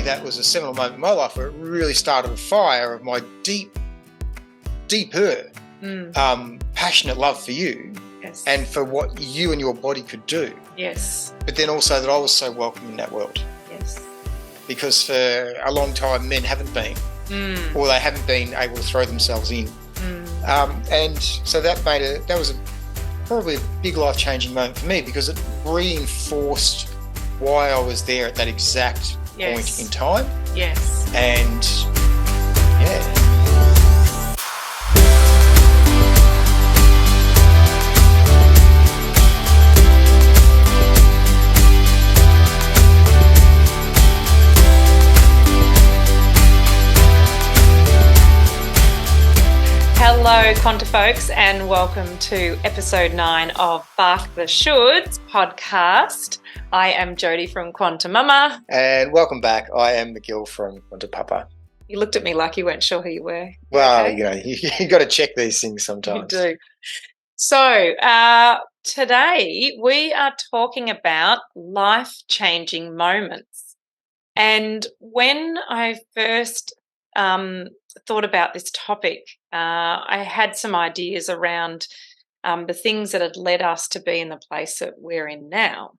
that was a seminal moment in my life where it really started a fire of my deeper, passionate love for you. Yes. And for what you and your body could do. Yes. But then also that I was so welcome in that world. Yes. Because for a long time men haven't been, or they haven't been able to throw themselves in. And so that was probably a big life-changing moment for me, because it reinforced why I was there at that exact point in time. Yes. And yeah. Hello, Quanta folks, and welcome to episode 9 of FAARK the Shoulds podcast. I am Jodi from QuantiMama. And welcome back. I am McGill from QuantiPapa. You looked at me like you weren't sure who you were. Well, okay? you got to check these things sometimes. You do. So today we are talking about life-changing moments. And when I first thought about this topic, I had some ideas around the things that had led us to be in the place that we're in now.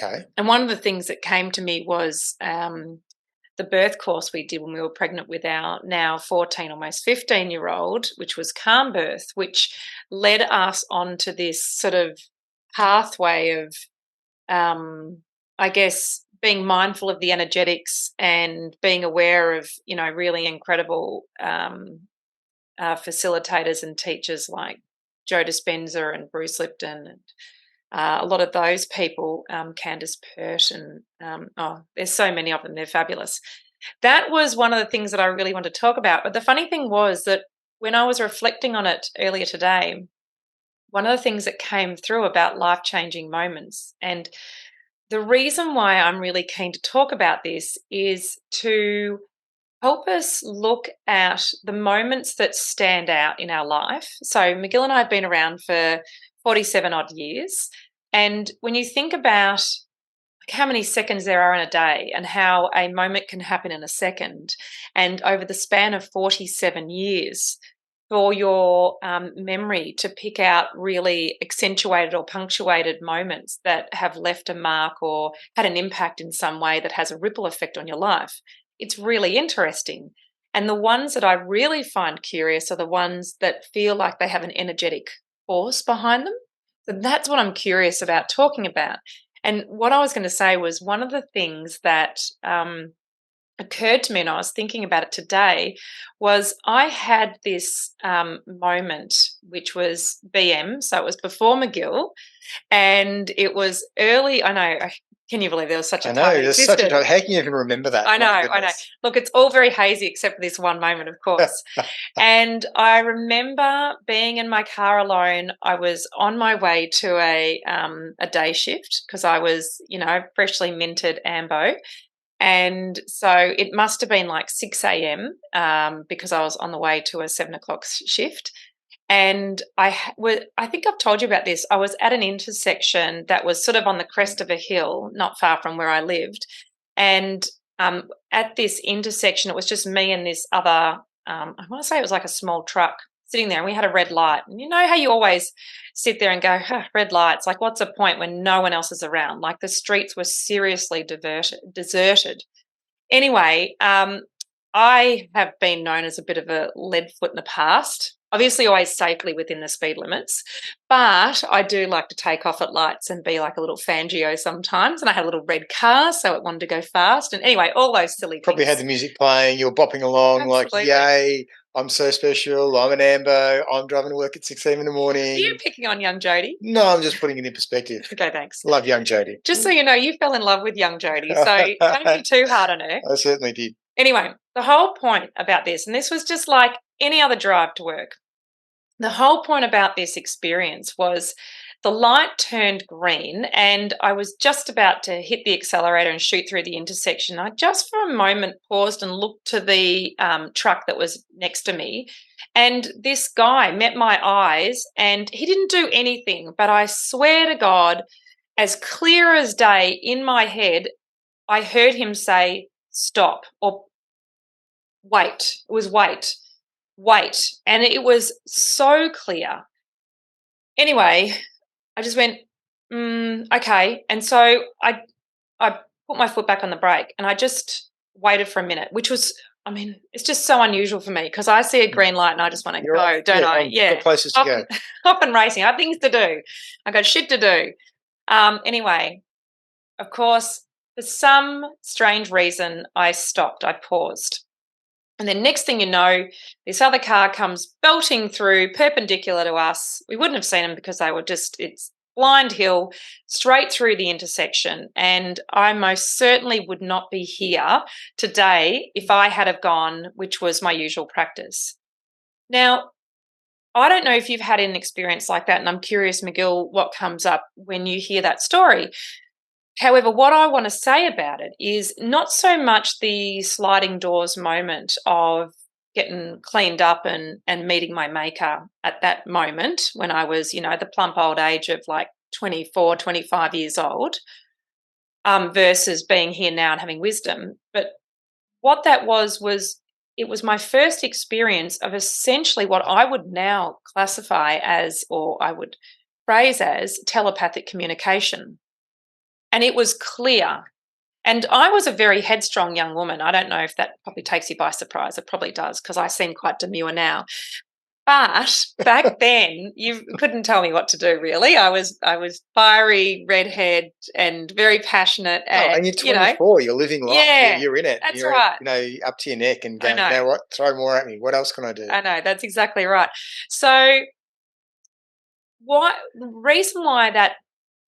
Okay. And one of the things that came to me was the birth course we did when we were pregnant with our now 14, almost 15-year-old, which was calm birth, which led us onto this sort of pathway of, I guess, being mindful of the energetics and being aware of, really incredible facilitators and teachers like Joe Dispenza and Bruce Lipton and a lot of those people, Candace Pert, and there's so many of them. They're fabulous. That was one of the things that I really wanted to talk about. But the funny thing was that when I was reflecting on it earlier today, one of the things that came through about life-changing moments, and the reason why I'm really keen to talk about this is to help us look at the moments that stand out in our life. So McGill and I have been around for 47 odd years. And when you think about how many seconds there are in a day and how a moment can happen in a second, and over the span of 47 years, for your memory to pick out really accentuated or punctuated moments that have left a mark or had an impact in some way that has a ripple effect on your life, it's really interesting. And the ones that I really find curious are the ones that feel like they have an energetic force behind them. So that's what I'm curious about talking about. And what I was going to say was one of the things that occurred to me, and I was thinking about it today, was I had this moment, which was BM, so it was before McGill, and it was early. I know. Can you believe there was such a time? I know. There's such a time. How can you even remember that? I know. Look, it's all very hazy except for this one moment, of course. And I remember being in my car alone. I was on my way to a day shift because I was, freshly minted Ambo. And so it must have been like 6 a.m. Because I was on the way to a 7 o'clock shift. And I think I've told you about this. I was at an intersection that was sort of on the crest of a hill, not far from where I lived. And at this intersection, it was just me and this other, I want to say it was like a small truck sitting there, and we had a red light. And you know how you always sit there and go, red lights, like what's a point when no one else is around? Like the streets were seriously deserted. Anyway, I have been known as a bit of a lead foot in the past. Obviously always safely within the speed limits, but I do like to take off at lights and be like a little Fangio sometimes. And I had a little red car, so it wanted to go fast. And anyway, all those silly things. Probably had the music playing, you were bopping along. Absolutely. Like, yay, I'm so special, I'm an Ambo, I'm driving to work at 6 a.m. in the morning. Are you picking on young Jodi? No, I'm just putting it in perspective. Okay, thanks. Love young Jodi. Just so you know, you fell in love with young Jodi, so don't be too hard on her. I certainly did. Anyway, the whole point about this, and this was just like any other drive to work, the whole point about this experience was the light turned green and I was just about to hit the accelerator and shoot through the intersection. I just for a moment paused and looked to the truck that was next to me, and this guy met my eyes and he didn't do anything, but I swear to God, as clear as day in my head, I heard him say, stop or wait. It was wait. And it was so clear. Anyway, I just went, okay. And so I put my foot back on the brake and I just waited for a minute, which was, I mean, it's just so unusual for me because I see a green light and I just want to go, don't I? Yeah. Got places to go. Off and racing. I have things to do. I got shit to do. Anyway, of course, for some strange reason, I stopped. I paused. And then next thing you know, this other car comes belting through perpendicular to us. We wouldn't have seen them because they were just, it's blind hill straight through the intersection. And I most certainly would not be here today if I had have gone, which was my usual practice. Now, I don't know if you've had an experience like that, and I'm curious, McGill, what comes up when you hear that story. However, what I want to say about it is not so much the sliding doors moment of getting cleaned up and meeting my maker at that moment when I was, the plump old age of like 24, 25 years old, versus being here now and having wisdom. But what that was it was my first experience of essentially what I would now classify as, or I would phrase as, telepathic communication. And it was clear. And I was a very headstrong young woman. I don't know if that probably takes you by surprise. It probably does because I seem quite demure now. But back then, you couldn't tell me what to do, really. I was fiery, redhead, and very passionate. And you're 24. You're living life. Yeah, you're in it. That's right. Up to your neck and going, now what? Throw more at me. What else can I do? I know. That's exactly right. So the reason why that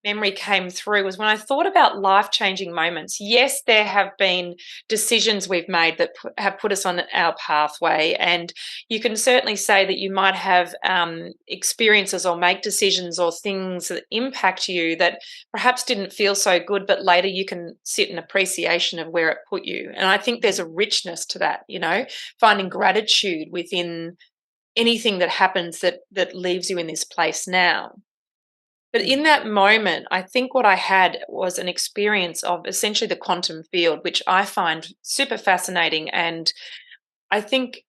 memory came through was when I thought about life-changing moments. Yes, there have been decisions we've made that have put us on our pathway, and you can certainly say that you might have experiences or make decisions or things that impact you that perhaps didn't feel so good, but later you can sit in appreciation of where it put you. And I think there's a richness to that, finding gratitude within anything that happens that leaves you in this place now. But in that moment, I think what I had was an experience of essentially the quantum field, which I find super fascinating. And I think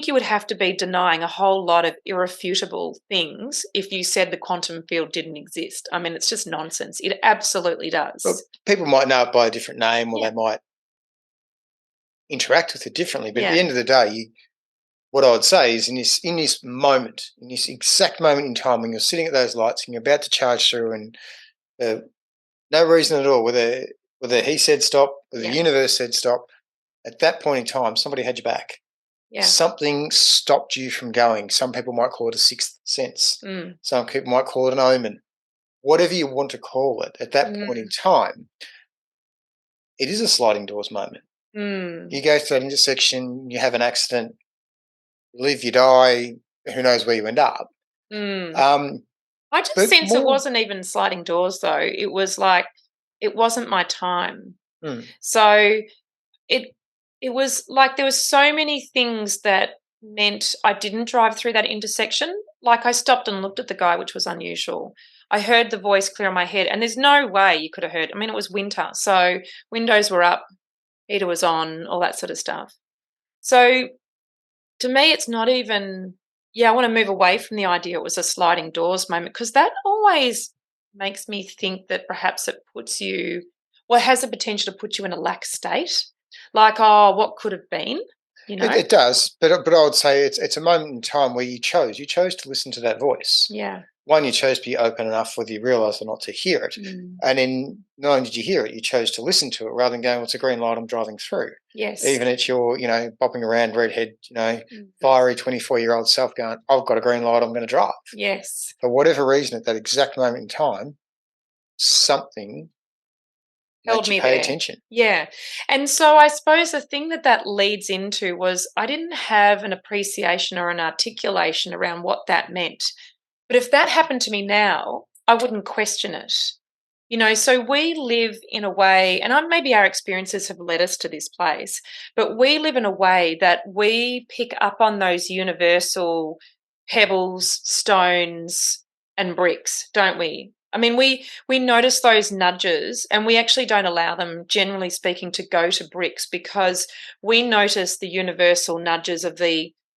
you would have to be denying a whole lot of irrefutable things if you said the quantum field didn't exist. I mean, it's just nonsense. It absolutely does. Well, people might know it by a different name, or they might interact with it differently. But at the end of the day, what I would say is in this moment, in this exact moment in time when you're sitting at those lights and you're about to charge through, and no reason at all, whether he said stop, whether the universe said stop, at that point in time, somebody had your back. Yeah. Something stopped you from going. Some people might call it a sixth sense. Some people might call it an omen. Whatever you want to call it, at that point in time, it is a sliding doors moment. You go through that intersection, you have an accident, you live, you die, who knows where you end up. I just sense it wasn't even sliding doors, though. It was like it wasn't my time. So it was like there was so many things that meant I didn't drive through that intersection. Like I stopped and looked at the guy, which was unusual. I heard the voice clear in my head, and there's no way you could have heard. I mean, it was winter, so windows were up, heater was on, all that sort of stuff. So to me, it's not even, I want to move away from the idea it was a sliding doors moment, because that always makes me think that perhaps it puts you, it has the potential to put you in a lax state. Like, what could have been, It does, but I would say it's a moment in time where you chose to listen to that voice. Yeah. One, you chose to be open enough whether you realise or not to hear it. And then not only did you hear it, you chose to listen to it rather than going, well, it's a green light, I'm driving through. Yes. Even at your, bopping around redhead, fiery 24-year-old self going, I've got a green light, I'm going to drive. Yes. For whatever reason, at that exact moment in time, something held me pay there. attention. Yeah. And so I suppose the thing that leads into was I didn't have an appreciation or an articulation around what that meant. But if that happened to me now, I wouldn't question it. So we live in a way, and maybe our experiences have led us to this place, but we live in a way that we pick up on those universal pebbles, stones, and bricks, don't we? I mean, we notice those nudges, and we actually don't allow them, generally speaking, to go to bricks, because we notice the universal nudges of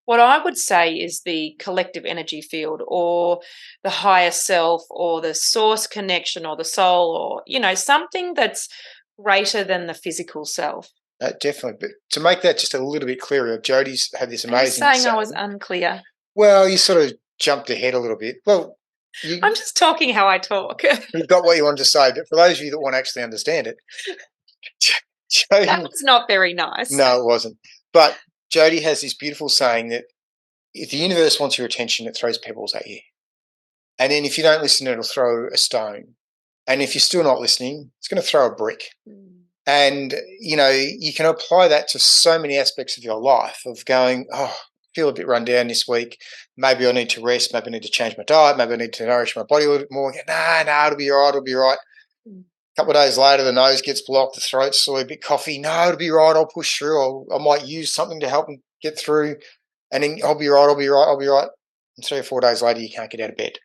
what I would say is the collective energy field, or the higher self, or the source connection, or the soul, or something that's greater than the physical self. Definitely. But to make that just a little bit clearer, Jodi's had this Are you amazing saying I was unclear? Well, you sort of jumped ahead a little bit. Well, I'm just talking how I talk. you've got what you wanted to say, but for those of you that want to actually understand it, Jodi, That was not very nice. no, it wasn't. But Jodi has this beautiful saying that if the universe wants your attention, it throws pebbles at you. And then if you don't listen, it'll throw a stone. And if you're still not listening, it's going to throw a brick. And, you can apply that to so many aspects of your life, of going, oh, I feel a bit run down this week. Maybe I need to rest. Maybe I need to change my diet. Maybe I need to nourish my body a little bit more. No, it'll be all right. It'll be all right. A couple of days later, the nose gets blocked, the throat's sore, a bit coughy. No, it'll be right. I'll push through. I might use something to help me get through. And then I'll be right. I'll be right. I'll be right. And 3 or 4 days later, you can't get out of bed.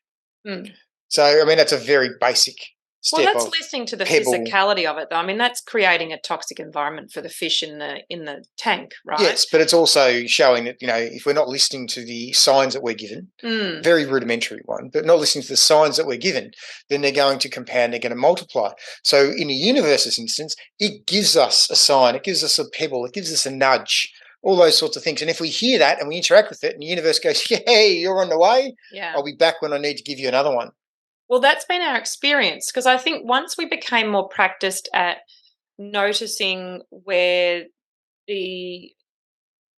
So, I mean, that's a very basic step. Well, that's listening to the physicality of it, though. I mean, that's creating a toxic environment for the fish in the tank, right? Yes, but it's also showing that, if we're not listening to the signs that we're given, very rudimentary one, but not listening to the signs that we're given, then they're going to compound, they're going to multiply. So in the universe's instance, it gives us a sign, it gives us a pebble, it gives us a nudge, all those sorts of things. And if we hear that and we interact with it, and the universe goes, hey, you're on the way, I'll be back when I need to give you another one. Well, that's been our experience, because I think once we became more practiced at noticing where the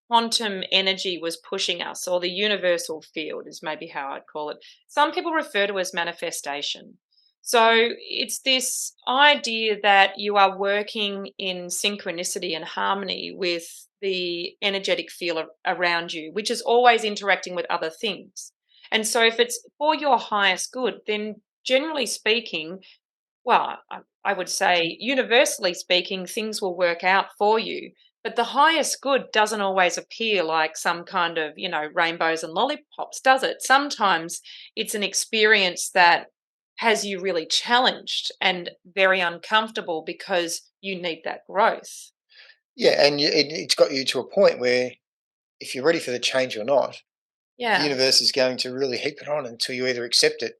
quantum energy was pushing us, or the universal field is maybe how I'd call it. Some people refer to as manifestation. So it's this idea that you are working in synchronicity and harmony with the energetic field around you, which is always interacting with other things. And so if it's for your highest good, then generally speaking, well, I would say universally speaking, things will work out for you. But the highest good doesn't always appear like some kind of, rainbows and lollipops, does it? Sometimes it's an experience that has you really challenged and very uncomfortable, because you need that growth. Yeah, and it's got you to a point where if you're ready for the change or not, the universe is going to really heap it on until you either accept it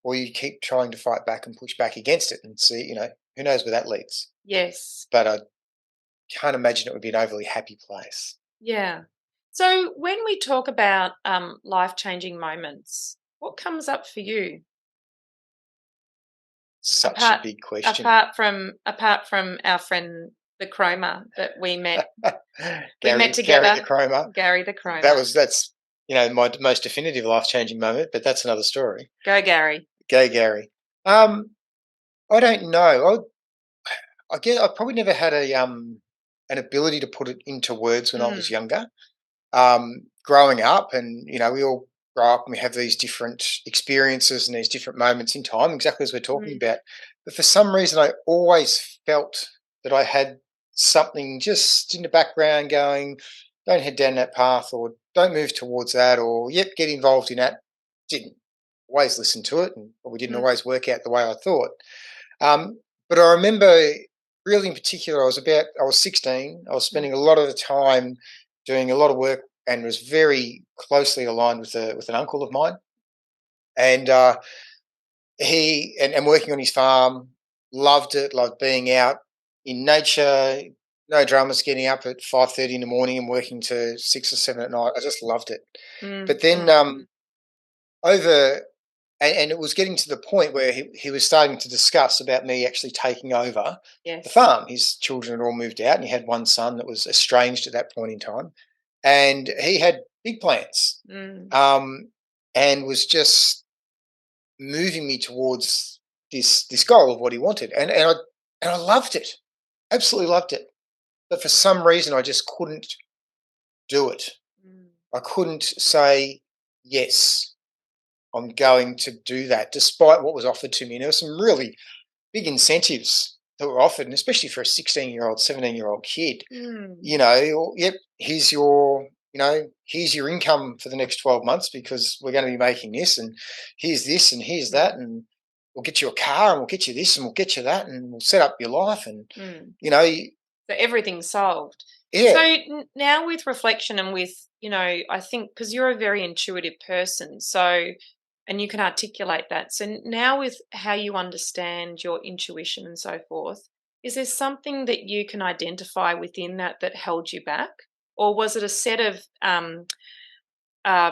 or you keep trying to fight back and push back against it and see, who knows where that leads. Yes. But I can't imagine it would be an overly happy place. Yeah. So when we talk about life-changing moments, what comes up for you? Such a big question. Apart from our friend the Chroma that we met. We met together. Gary the Chroma. Gary the Chroma. That's my most definitive life-changing moment, but that's another story. Go Gary. Go Gary. I don't know. I guess I probably never had an ability to put it into words when I was younger. Growing up, and we all grow up and we have these different experiences and these different moments in time, exactly as we're talking about. But for some reason, I always felt that I had something just in the background going, don't head down that path, or don't move towards that, or get involved in that. Didn't always listen to it, and we didn't always work out the way I thought. But I remember, really in particular, I was 16. I was spending a lot of the time doing a lot of work, and was very closely aligned with an uncle of mine, and he and working on his farm. Loved it. Loved being out in nature. No dramas. Getting up at 5:30 in the morning and working to 6 or 7 at night. I just loved it. But then and it was getting to the point where he was starting to discuss about me actually taking over the farm. His children had all moved out, and he had one son that was estranged at that point in time. And he had big plans, and was just moving me towards this goal of what he wanted. And I loved it, absolutely loved it. But for some reason, I just couldn't do it. I couldn't say, yes, I'm going to do that, despite what was offered to me. And there were some really big incentives that were offered, and especially for a 16-year-old, 17-year-old kid. Here's your income for the next 12 months because we're going to be making this, and here's this and here's that. And we'll get you a car and we'll get you this and we'll get you that and we'll set up your life and, So everything's solved. yeah. So now with reflection and with, I think because you're a very intuitive person, and you can articulate that. So now with how you understand your intuition and so forth, is there something that you can identify within that held you back? Or was it a set of uh,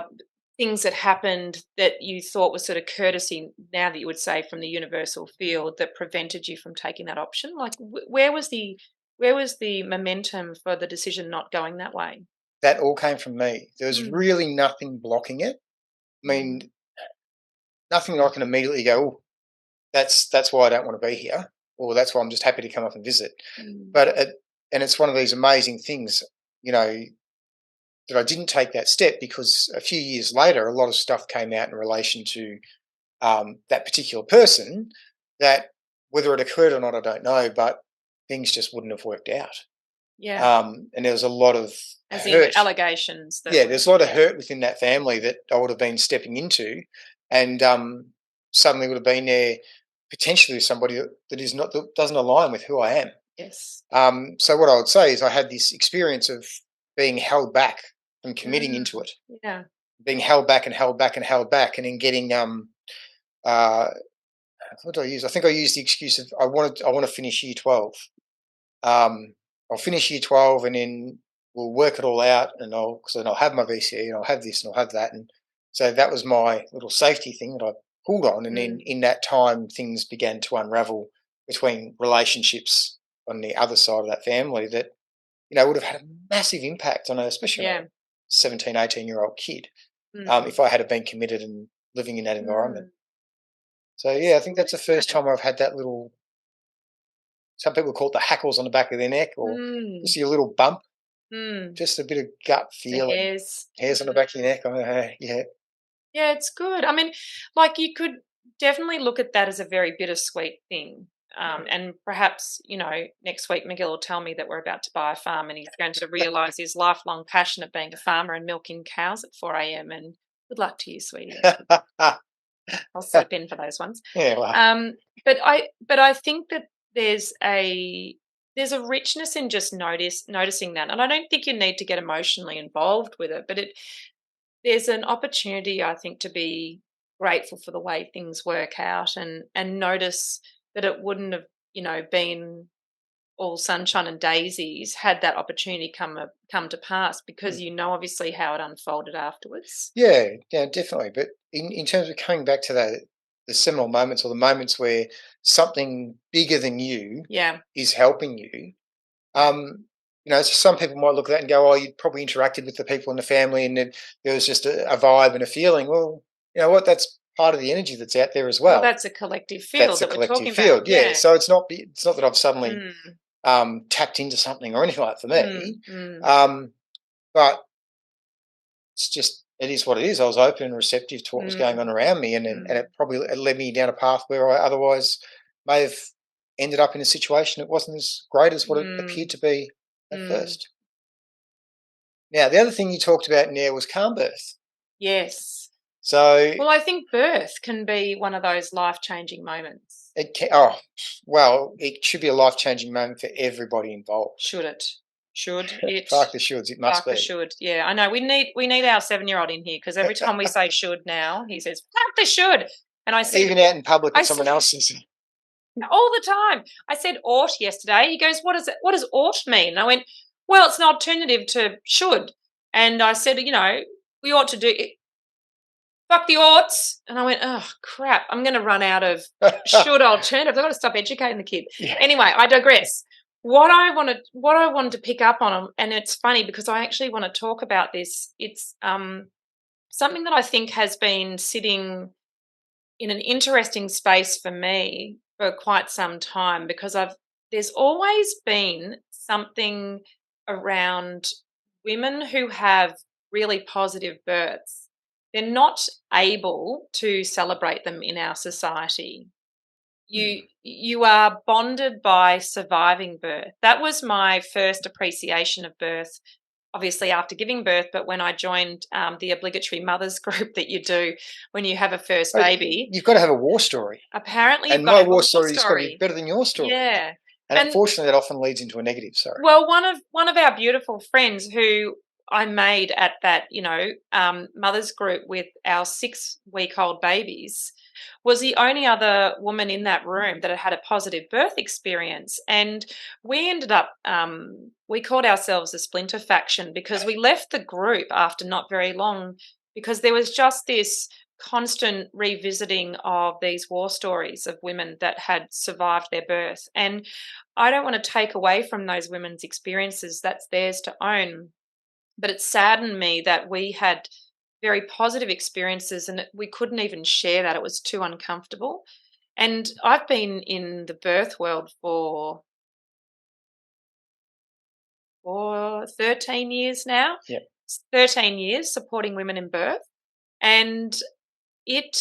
things that happened that you thought was sort of courtesy now that you would say from the universal field that prevented you from taking that option? Like where was the momentum for the decision not going that way? That all came from me. There was really nothing blocking it. I mean, nothing I can immediately go, oh, that's why I don't want to be here, or that's why I'm just happy to come up and visit. But and it's one of these amazing things, that I didn't take that step because a few years later, a lot of stuff came out in relation to that particular person that, whether it occurred or not, I don't know, but things just wouldn't have worked out. Yeah. And there was a lot of As hurt. in allegations. There's a lot of hurt within that family that I would have been stepping into, and suddenly would have been there potentially with somebody that doesn't align with who I am. Yes. So what I would say is I had this experience of being held back from committing into it. Yeah. Being held back and held back and held back, and then getting what do I use? I think I used the excuse of I want to finish year 12. I'll finish year 12 and then we'll work it all out, and I'll have my VCE and I'll have this and I'll have that, and so that was my little safety thing that I pulled on, and then in that time things began to unravel between relationships on the other side of that family that would have had a massive impact on especially a 17, 18-year-old kid if I had been committed and living in that environment. So I think that's the first time I've had that little, some people call it the hackles on the back of their neck, or just your little bump, just a bit of gut feeling. Hairs on the back of your neck. Yeah, it's good. I mean, like you could definitely look at that as a very bittersweet thing. And perhaps, next week McGill will tell me that we're about to buy a farm and he's going to realise his lifelong passion of being a farmer and milking cows at 4 a.m. And good luck to you, sweetie. I'll slip in for those ones. Yeah. Well. But I think that there's a richness in just noticing that, and I don't think you need to get emotionally involved with it. But there's an opportunity, I think, to be grateful for the way things work out, and notice that it wouldn't have, been all sunshine and daisies had that opportunity come to pass, because obviously how it unfolded afterwards. Yeah, definitely. But in terms of coming back to the seminal moments, or the moments where something bigger than you is helping you, so some people might look at that and go, oh, you probably interacted with the people in the family and then there was just a vibe and a feeling. Well, you know what, that's part of the energy that's out there as well. That's a collective field that we're talking about. Yeah. So it's not that I've suddenly tapped into something or anything like that for me. But it's just, it is what it is. I was open and receptive to what was going on around me, and it probably led me down a path where I otherwise may have ended up in a situation that wasn't as great as what it appeared to be at first. Now, the other thing you talked about in there was calm birth. Yes. So, well, I think birth can be one of those life-changing moments. It should be a life-changing moment for everybody involved. Should it? Should it? FAARK the shoulds. It must be. FAARK the should. Yeah, I know. We need our 7-year-old in here, because every time we say should now, he says FAARK the should, and I said, even out in public with someone else says it. All the time. I said ought yesterday. He goes, what does ought mean? And I went, well, it's an alternative to should. And I said, we ought to do it. Fuck the oughts. And I went, oh, crap, I'm going to run out of should alternatives. I've got to stop educating the kid. Yeah. Anyway, I digress. What I wanted to pick up on, and it's funny because I actually want to talk about this. It's something that I think has been sitting in an interesting space for me for quite some time, because there's always been something around women who have really positive births. They're not able to celebrate them in our society. You are bonded by surviving birth. That was my first appreciation of birth obviously after giving birth, but when I joined the obligatory mothers group that you do when you have a first baby. You've got to have a war story. Apparently you've And got to my have a war war story has got to be story. better than your story. Yeah. And unfortunately, that often leads into a negative. Sorry. Well, one of our beautiful friends who I made at that, mothers group with our 6-week-old babies was the only other woman in that room that had had a positive birth experience. And we ended up, we called ourselves a splinter faction because we left the group after not very long because there was just this constant revisiting of these war stories of women that had survived their birth. And I don't want to take away from those women's experiences. That's theirs to own. But it saddened me that we had very positive experiences and we couldn't even share that. It was too uncomfortable. And I've been in the birth world for 13 years now. Yeah. 13 years supporting women in birth. And it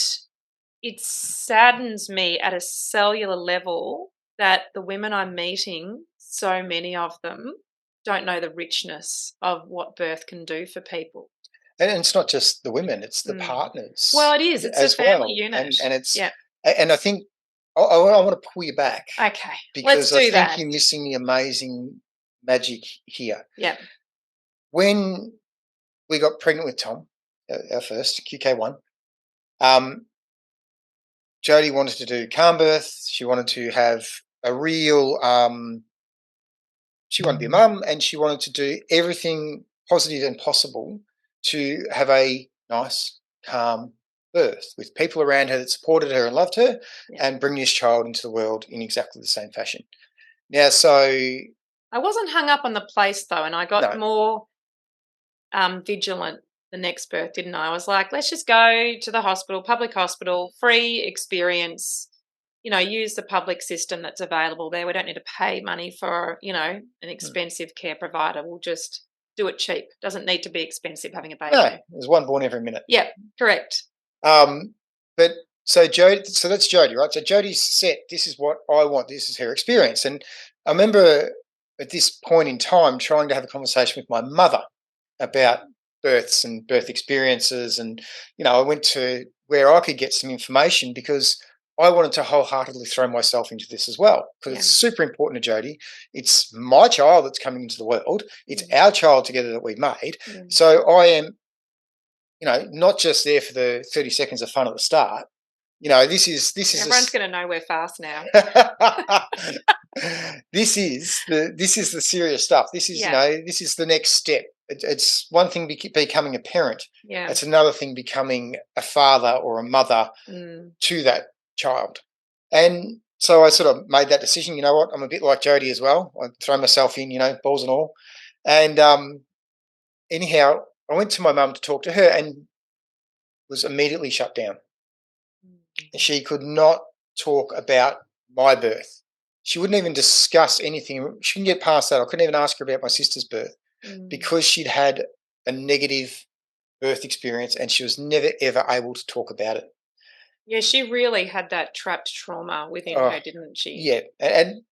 saddens me at a cellular level that the women I'm meeting, so many of them, don't know the richness of what birth can do for people. And it's not just the women; it's the partners. Well, it is. It's a family unit, and it's yeah. And I think I want to pull you back. Okay, because let's do I think you're missing the amazing magic here. Yeah. When we got pregnant with Tom, our first QK1, Jodi wanted to do calm birth. She wanted to have a real. She wanted to be a mum, and she wanted to do everything positive and possible to have a nice, calm birth with people around her that supported her and loved her, and bring this child into the world in exactly the same fashion. Now, so I wasn't hung up on the place though, and I got more vigilant the next birth, didn't I? I was like, let's just go to the hospital, public hospital, free experience, use the public system that's available there. We don't need to pay money for, an expensive care provider. We'll just do it cheap. Doesn't need to be expensive having a baby. No, there's one born every minute. Yeah, correct. But so that's Jodi, right? So Jodi's set, this is what I want, this is her experience. And I remember at this point in time trying to have a conversation with my mother about births and birth experiences. And, I went to where I could get some information because I wanted to wholeheartedly throw myself into this as well, because it's super important to Jodi. It's my child that's coming into the world. It's our child together that we've made. So I am, not just there for the 30 seconds of fun at the start. This is everyone's going to know we're fast now. This is the serious stuff. This is this is the next step. It's one thing becoming a parent. Yeah. It's another thing becoming a father or a mother to that child. And so I sort of made that decision. You know what? I'm a bit like Jodi as well. I throw myself in, balls and all. And anyhow, I went to my mum to talk to her and was immediately shut down. She could not talk about my birth. She wouldn't even discuss anything. She couldn't get past that. I couldn't even ask her about my sister's birth because she'd had a negative birth experience and she was never, ever able to talk about it. Yeah, she really had that trapped trauma within her, didn't she? Yeah, and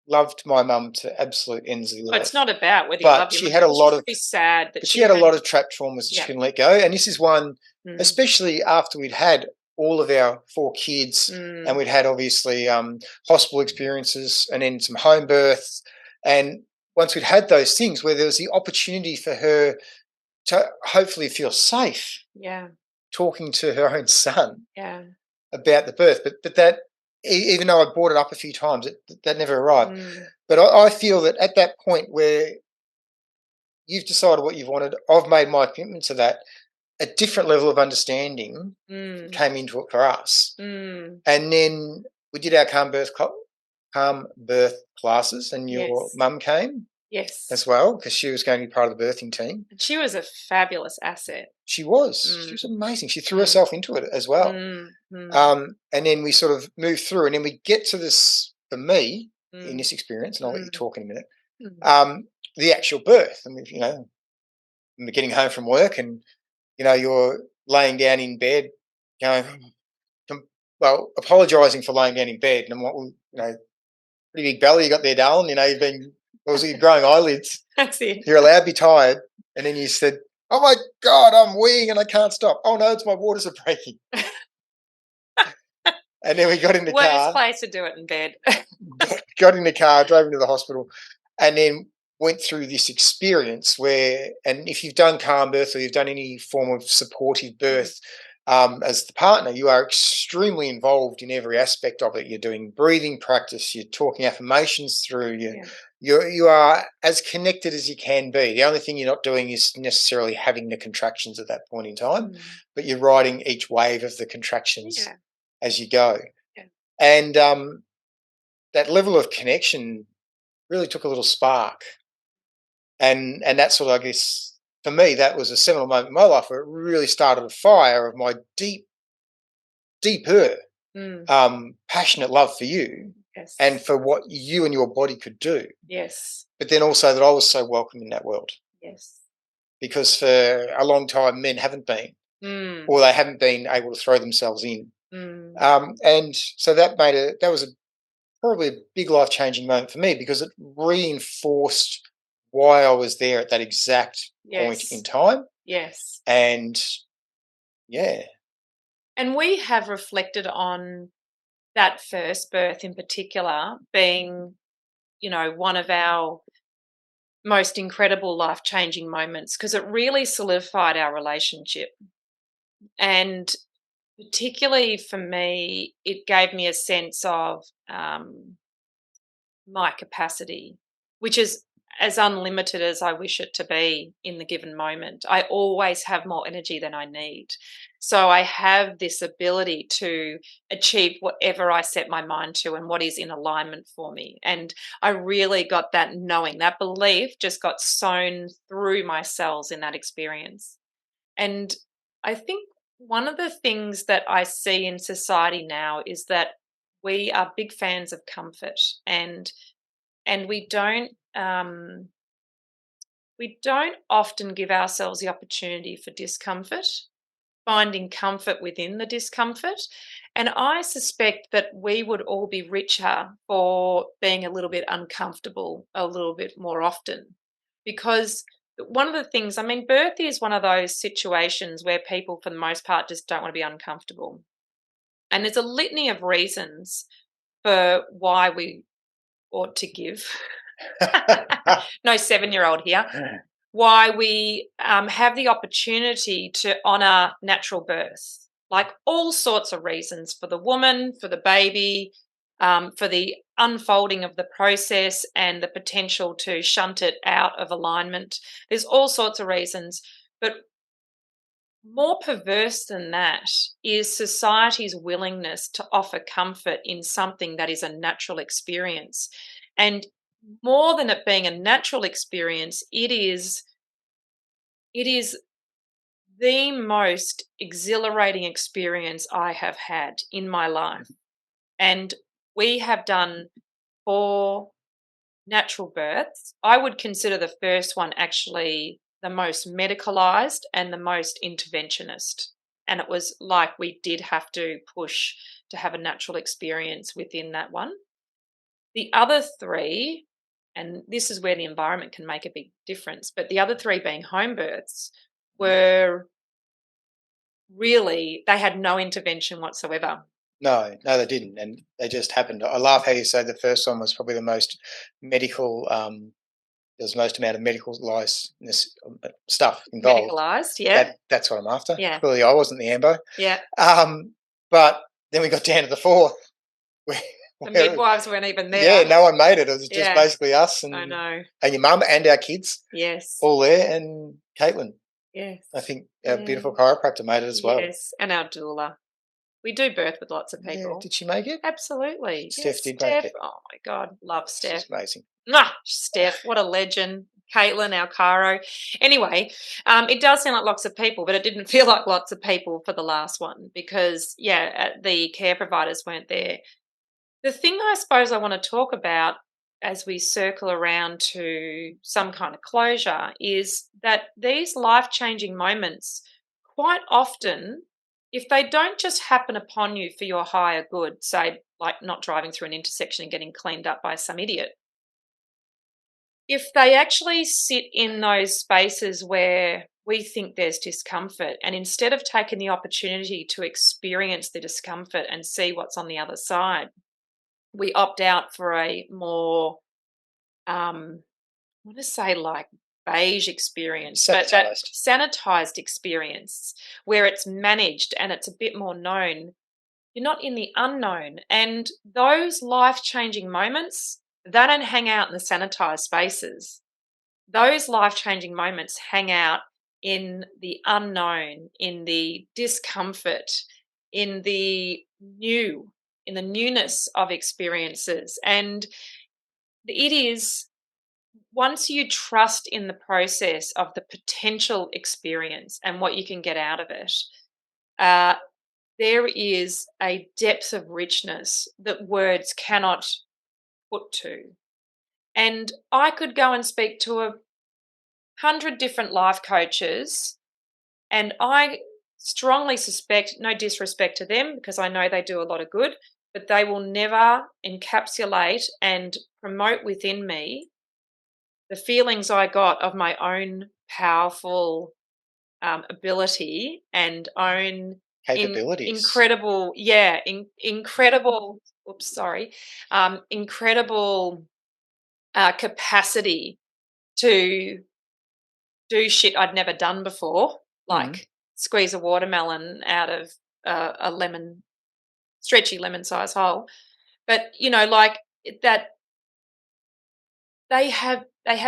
loved my mum to absolute ends of the earth. It's not about whether you love your mum. She had a lot of sad that she had a lot of trapped traumas that she couldn't let go. And this is one, especially after we'd had all of our 4 kids and we'd had obviously hospital experiences and then some home births. And once we'd had those things where there was the opportunity for her to hopefully feel safe talking to her own son about the birth. But that, even though I brought it up a few times, that never arrived. But I feel that at that point where you've decided what you've wanted, I've made my commitment to that, a different level of understanding came into it for us. And then we did our calm birth classes, and your mum came as well, because she was going to be part of the birthing team. And she was a fabulous asset. She was. She was amazing. She threw herself into it as well. And then we sort of moved through, and then we get to this, for me, in this experience, and I'll let you talk in a minute, the actual birth. I mean, we're getting home from work and, you're laying down in bed going, apologising for laying down in bed. And I'm like, pretty big belly you got there, darling. You've been Or was it your growing eyelids? That's it. You're allowed to be tired. And then you said, oh, my God, I'm weeing and I can't stop. Oh, no, it's my waters are breaking. And then we got in the Worst car. place to do it in bed. Got in the car, drove into the hospital, and then went through this experience where, and if you've done calm birth or you've done any form of supportive birth as the partner, you are extremely involved in every aspect of it. You're doing breathing practice, you're talking affirmations through, you are as connected as you can be. The only thing you're not doing is necessarily having the contractions at that point in time, but you're riding each wave of the contractions as you go. And that level of connection really took a little spark. And that's what, I guess, for me, that was a seminal moment in my life where it really started a fire of my deeper passionate love for you and for what you and your body could do. Yes. But then also that I was so welcome in that world. Yes. Because for a long time, men haven't been, or they haven't been able to throw themselves in. And so that was probably a big life-changing moment for me, because it reinforced why I was there at that exact point in time. Yes. And and we have reflected on that first birth in particular being, one of our most incredible life-changing moments, because it really solidified our relationship. And particularly for me, it gave me a sense of my capacity, which is as unlimited as I wish it to be in the given moment. I always have more energy than I need. So I have this ability to achieve whatever I set my mind to and what is in alignment for me. And I really got that knowing, that belief just got sown through my cells in that experience. And I think one of the things that I see in society now is that we are big fans of comfort, and we don't often give ourselves the opportunity for discomfort, finding comfort within the discomfort. And I suspect that we would all be richer for being a little bit uncomfortable a little bit more often. Because one of the things, birth is one of those situations where people, for the most part, just don't want to be uncomfortable. And there's a litany of reasons for why we ought to give. No 7-year-old here. Why we have the opportunity to honour natural birth, like all sorts of reasons, for the woman, for the baby, for the unfolding of the process and the potential to shunt it out of alignment. There's all sorts of reasons, but more perverse than that is society's willingness to offer comfort in something that is a natural experience. And more than it being a natural experience, it is the most exhilarating experience I have had in my life. And we have done 4 natural births. I would consider the first one actually the most medicalized and the most interventionist. And it was like we did have to push to have a natural experience within that one. The other 3, and this is where the environment can make a big difference, but the other 3 being home births were really, they had no intervention whatsoever. No, they didn't, and they just happened. I laugh how you say the first one was probably the most medical. There's the most amount of medicalised stuff involved. Medicalised, yeah. That's what I'm after. Yeah. Clearly, I wasn't the ambo. Yeah. But then we got down to the 4th. The midwives weren't even there. Yeah, no one made it. It was just basically us and I know. And your mum and our kids. Yes. All there, and Caitlin. Yes. I think our beautiful chiropractor made it as well. Yes, and our doula. We do birth with lots of people. Yeah. Did she make it? Absolutely. Steph did make it. Oh my God, love Steph. She's amazing. Steph, what a legend. Caitlin, our chiro. Anyway, it does sound like lots of people, but it didn't feel like lots of people for the last one because, the care providers weren't there. The thing I suppose I want to talk about as we circle around to some kind of closure is that these life-changing moments, quite often, if they don't just happen upon you for your higher good, say like not driving through an intersection and getting cleaned up by some idiot, if they actually sit in those spaces where we think there's discomfort, and instead of taking the opportunity to experience the discomfort and see what's on the other side, we opt out for a more, I want to say like beige experience, but that sanitized experience where it's managed and it's a bit more known. You're not in the unknown. And those life-changing moments, they don't hang out in the sanitized spaces. Those life-changing moments hang out in the unknown, in the discomfort, in the new, in the newness of experiences. And it is, once you trust in the process of the potential experience and what you can get out of it, uh, there is a depth of richness that words cannot put to. And I could go and speak to 100 different life coaches, and I strongly suspect, no disrespect to them because I know they do a lot of good, but they will never encapsulate and promote within me the feelings I got of my own powerful ability and own capabilities, incredible, incredible capacity to do shit I'd never done before, like squeeze a watermelon out of a lemon, stretchy lemon size hole. But like that, they have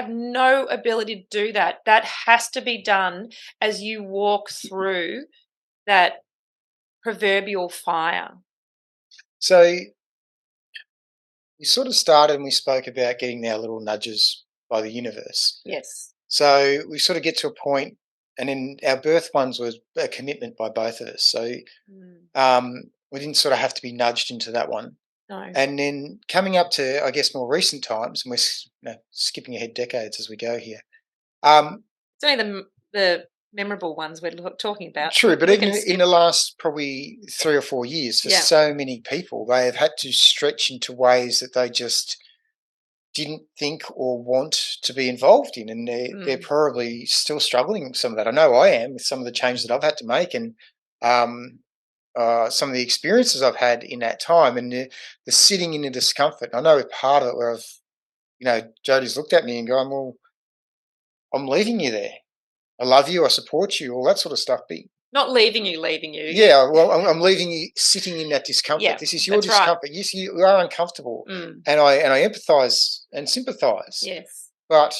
no ability to do that. That has to be done as you walk through that proverbial fire. So we sort of started and we spoke about getting our little nudges by the universe. Yes. So we sort of get to a point, and then our birth ones was a commitment by both of us. So we didn't sort of have to be nudged into that one. No. And then coming up to, I guess, more recent times, and we're skipping ahead decades as we go here. It's only the memorable ones we're talking about. True, but even in the last probably 3 or 4 years, for so many people, they have had to stretch into ways that they just didn't think or want to be involved in, and they're probably still struggling with some of that. I know I am with some of the changes that I've had to make, and some of the experiences I've had in that time, and the sitting in the discomfort. I know part of it where Jodi's looked at me and gone, "Well, I'm leaving you there. I love you, I support you, all that sort of stuff." But not leaving you. Yeah, well, I'm leaving you sitting in that discomfort. Yeah, this is your discomfort. Right. Yes, you are uncomfortable, and I empathise and sympathise. Yes, but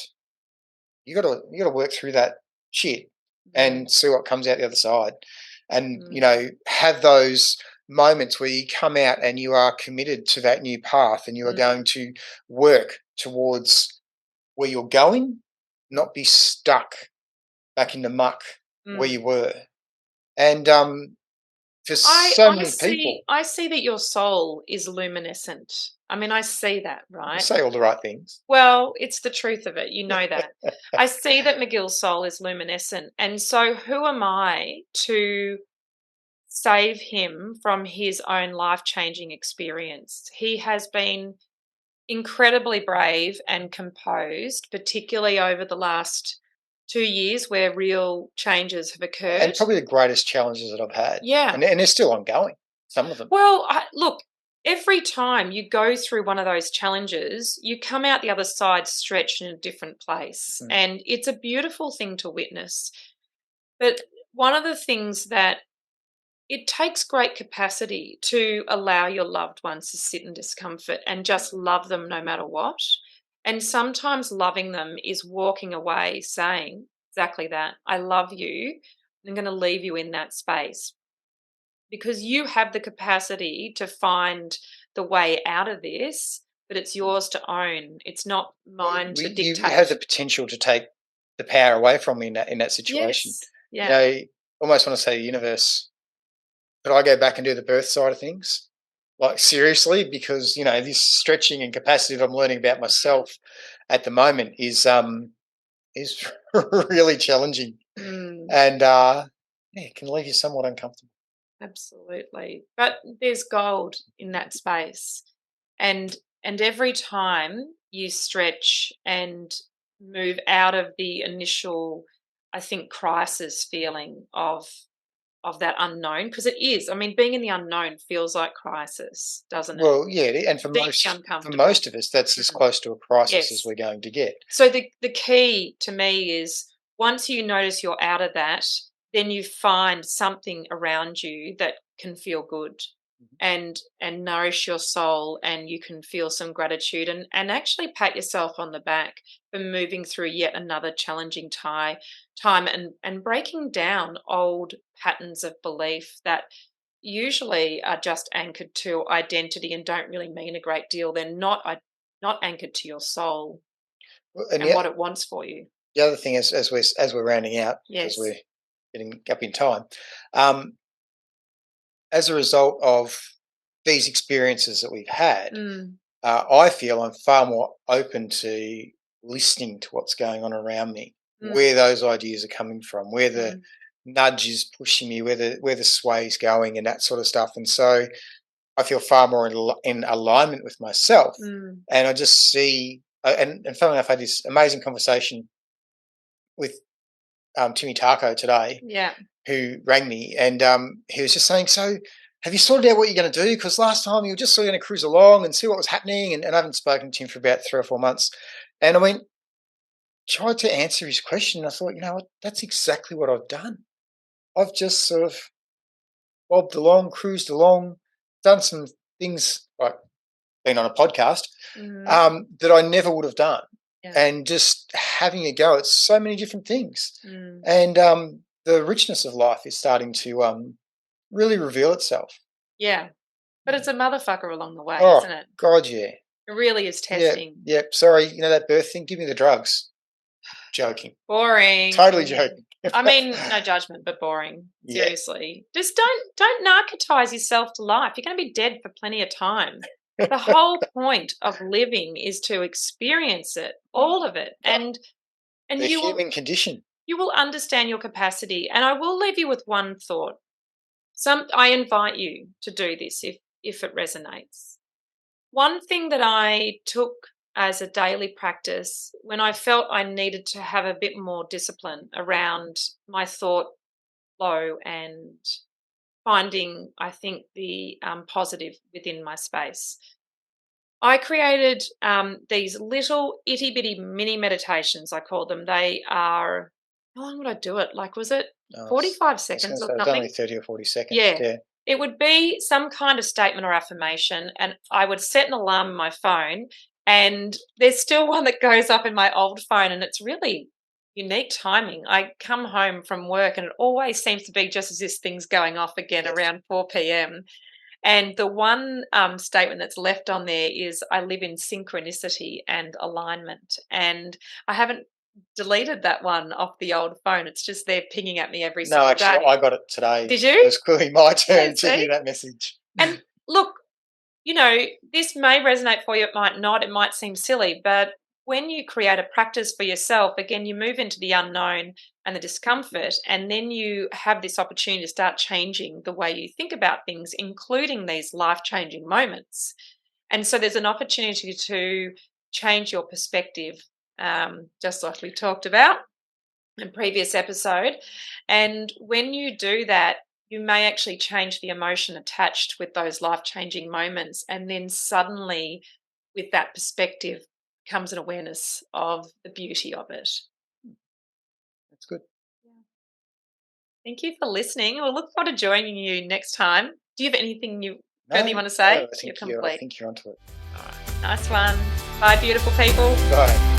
you got to work through that shit and see what comes out the other side, and have those moments where you come out and you are committed to that new path, and you are going to work towards where you're going, not be stuck back in the muck where you were. And for so many people, I see that your soul is luminescent. I mean, I see that, right? You say all the right things. Well, it's the truth of it. You know that. I see that McGill's soul is luminescent. And so who am I to save him from his own life-changing experience? He has been incredibly brave and composed, particularly over the last 2 years where real changes have occurred. And probably the greatest challenges that I've had. Yeah. And they're still ongoing, some of them. Well, look, every time you go through one of those challenges, you come out the other side stretched in a different place. And it's a beautiful thing to witness. But one of the things that it takes great capacity to allow your loved ones to sit in discomfort and just love them no matter what. And sometimes loving them is walking away saying exactly that. I love you. I'm going to leave you in that space. Because you have the capacity to find the way out of this, but it's yours to own. It's not mine to dictate. You have the potential to take the power away from me in that situation. Yes. Yeah. I almost want to say to the universe, could I go back and do the birth side of things? Like, seriously? Because, this stretching and capacity that I'm learning about myself at the moment is really challenging. And it can leave you somewhat uncomfortable. Absolutely. But there's gold in that space. And every time you stretch and move out of the initial, I think, crisis feeling of that unknown, because it is. I mean, being in the unknown feels like crisis, doesn't it? Well, yeah, and for Deeply most uncomfortable. of us, that's as close to a crisis as Yes. we're going to get. So the key to me is, once you notice you're out of that, then you find something around you that can feel good and nourish your soul, and you can feel some gratitude and actually pat yourself on the back for moving through yet another challenging time and breaking down old patterns of belief that usually are just anchored to identity and don't really mean a great deal. They're not anchored to your soul And and what it wants for you. the other thing is, as we're rounding out, because Yes. we're getting up in time, as a result of these experiences that we've had, I feel I'm far more open to listening to what's going on around me, where those ideas are coming from, where the nudge is pushing me, where the sway is going, and that sort of stuff. And so I feel far more in alignment with myself, and I just see. And funnily enough, I had this amazing conversation with Timmy Tarko today, who rang me, and he was just saying, "So, have you sorted out what you're going to do? Because last time you were just sort of going to cruise along and see what was happening, and I haven't spoken to him for about 3 or 4 months." And I went, tried to answer his question. And I thought, you know what? That's exactly what I've done. I've just sort of bobbed along, cruised along, done some things like been on a podcast that I never would have done. And just having a go at so many different things. And the richness of life is starting to really reveal itself. Yeah. But it's a motherfucker along the way, Oh, isn't it? God, yeah. It really is testing. Yeah. Sorry, you know that birth thing? Give me the drugs. Joking. Boring. Totally joking. I mean, no judgment, but boring. Seriously. Just don't narcotize yourself to life. You're going to be dead for plenty of time. The whole point of living is to experience it, all of it. And the human condition. You will understand your capacity. And I will leave you with one thought. I invite you to do this if it resonates. One thing that I took as a daily practice when I felt I needed to have a bit more discipline around my thought flow and finding, I think, the positive within my space, I created these little itty bitty mini meditations, I call them. They are, how long would I do it? Like, was it 45 seconds or something? Only 30 or 40 seconds. Yeah. It would be some kind of statement or affirmation, and I would set an alarm on my phone, and there's still one that goes up in my old phone, and it's really unique timing. I come home from work and it always seems to be just as this thing's going off again around 4 p.m. And the one statement that's left on there is, I live in synchronicity and alignment. And I haven't deleted that one off the old phone. It's just there pinging at me every single day. No, actually, I got it today. Did you? It was clearly my turn to hear that message. And look, you know, this may resonate for you, it might not, it might seem silly, but when you create a practice for yourself, again, you move into the unknown and the discomfort, and then you have this opportunity to start changing the way you think about things, including these life-changing moments. And so there's an opportunity to change your perspective, just like we talked about in previous episode. And when you do that, you may actually change the emotion attached with those life-changing moments. And then suddenly, with that perspective, comes an awareness of the beauty of it. That's good. Thank you for listening. We'll look forward to joining you next time. Do you have anything further you want to say? No, I think you're onto it. All right. Nice one. Bye, beautiful people. Bye.